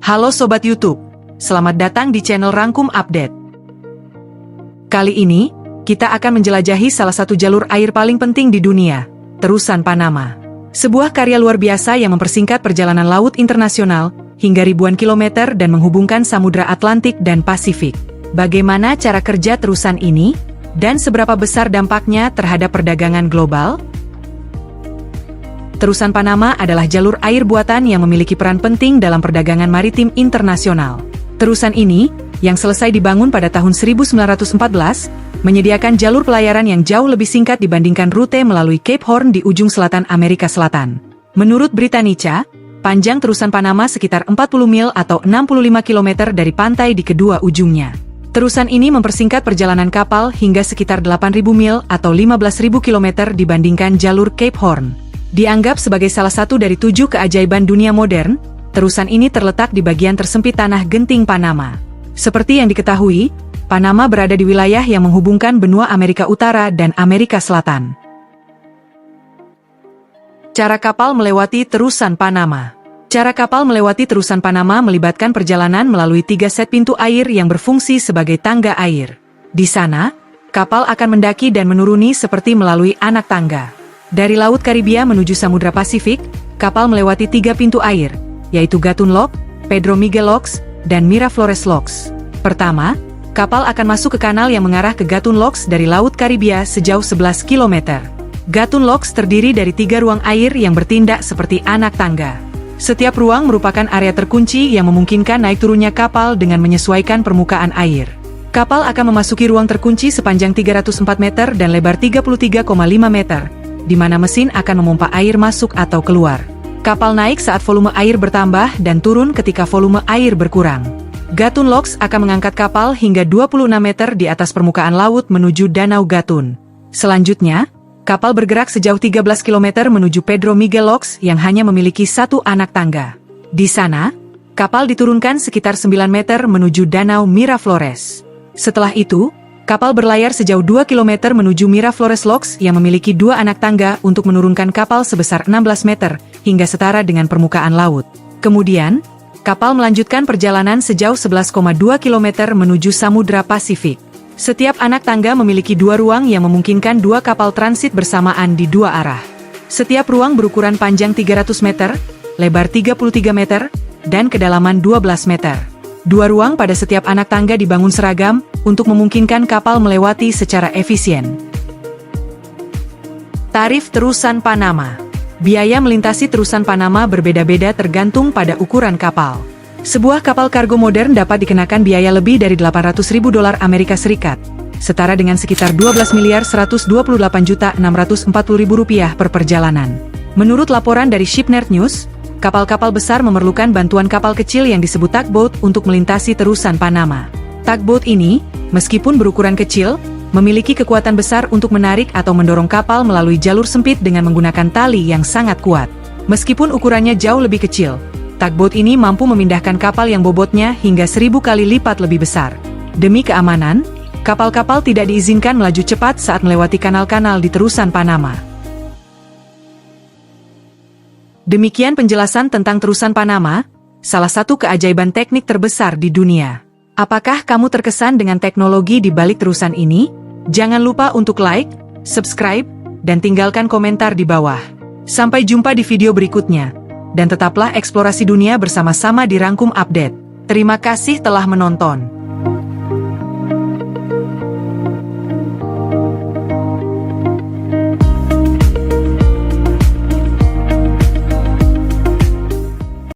Halo Sobat YouTube, selamat datang di channel Rangkum Update. Kali ini, kita akan menjelajahi salah satu jalur air paling penting di dunia, Terusan Panama. Sebuah karya luar biasa yang mempersingkat perjalanan laut internasional hingga ribuan kilometer dan menghubungkan Samudra Atlantik dan Pasifik. Bagaimana cara kerja terusan ini, dan seberapa besar dampaknya terhadap perdagangan global? Terusan Panama adalah jalur air buatan yang memiliki peran penting dalam perdagangan maritim internasional. Terusan ini, yang selesai dibangun pada tahun 1914, menyediakan jalur pelayaran yang jauh lebih singkat dibandingkan rute melalui Cape Horn di ujung selatan Amerika Selatan. Menurut Britannica, panjang Terusan Panama sekitar 40 mil atau 65 km dari pantai di kedua ujungnya. Terusan ini mempersingkat perjalanan kapal hingga sekitar 8.000 mil atau 15.000 km dibandingkan jalur Cape Horn. Dianggap sebagai salah satu dari 7 keajaiban dunia modern, terusan ini terletak di bagian tersempit tanah genting Panama. Seperti yang diketahui, Panama berada di wilayah yang menghubungkan benua Amerika Utara dan Amerika Selatan. Cara kapal melewati Terusan Panama. Cara kapal melewati Terusan Panama melibatkan perjalanan melalui 3 set pintu air yang berfungsi sebagai tangga air. Di sana, kapal akan mendaki dan menuruni seperti melalui anak tangga. Dari Laut Karibia menuju Samudra Pasifik, kapal melewati 3 pintu air, yaitu Gatun Lock, Pedro Miguel Locks, dan Miraflores Locks. Pertama, kapal akan masuk ke kanal yang mengarah ke Gatun Locks dari Laut Karibia sejauh 11 km. Gatun Locks terdiri dari 3 ruang air yang bertindak seperti anak tangga. Setiap ruang merupakan area terkunci yang memungkinkan naik turunnya kapal dengan menyesuaikan permukaan air. Kapal akan memasuki ruang terkunci sepanjang 304 meter dan lebar 33,5 meter. Di mana mesin akan memompa air masuk atau keluar. Kapal naik saat volume air bertambah dan turun ketika volume air berkurang. Gatun Locks akan mengangkat kapal hingga 26 meter di atas permukaan laut menuju Danau Gatun. Selanjutnya, kapal bergerak sejauh 13 km menuju Pedro Miguel Locks yang hanya memiliki 1 anak tangga. Di sana, kapal diturunkan sekitar 9 meter menuju Danau Miraflores. Setelah itu, kapal berlayar sejauh 2 km menuju Miraflores Locks yang memiliki 2 anak tangga untuk menurunkan kapal sebesar 16 meter, hingga setara dengan permukaan laut. Kemudian, kapal melanjutkan perjalanan sejauh 11,2 km menuju Samudra Pasifik. Setiap anak tangga memiliki 2 ruang yang memungkinkan 2 kapal transit bersamaan di 2 arah. Setiap ruang berukuran panjang 300 meter, lebar 33 meter, dan kedalaman 12 meter. 2 ruang pada setiap anak tangga dibangun seragam untuk memungkinkan kapal melewati secara efisien. Tarif Terusan Panama. Biaya melintasi Terusan Panama berbeda-beda tergantung pada ukuran kapal. Sebuah kapal kargo modern dapat dikenakan biaya lebih dari $800.000 Amerika Serikat, setara dengan sekitar $12.128.640.000 per perjalanan. Menurut laporan dari Shipnet News, kapal-kapal besar memerlukan bantuan kapal kecil yang disebut tugboat untuk melintasi Terusan Panama. Tugboat ini, meskipun berukuran kecil, memiliki kekuatan besar untuk menarik atau mendorong kapal melalui jalur sempit dengan menggunakan tali yang sangat kuat. Meskipun ukurannya jauh lebih kecil, tugboat ini mampu memindahkan kapal yang bobotnya hingga 1000 kali lipat lebih besar. Demi keamanan, kapal-kapal tidak diizinkan melaju cepat saat melewati kanal-kanal di Terusan Panama. Demikian penjelasan tentang Terusan Panama, salah satu keajaiban teknik terbesar di dunia. Apakah kamu terkesan dengan teknologi di balik terusan ini? Jangan lupa untuk like, subscribe, dan tinggalkan komentar di bawah. Sampai jumpa di video berikutnya. Dan tetaplah eksplorasi dunia bersama-sama di Rangkum Update. Terima kasih telah menonton.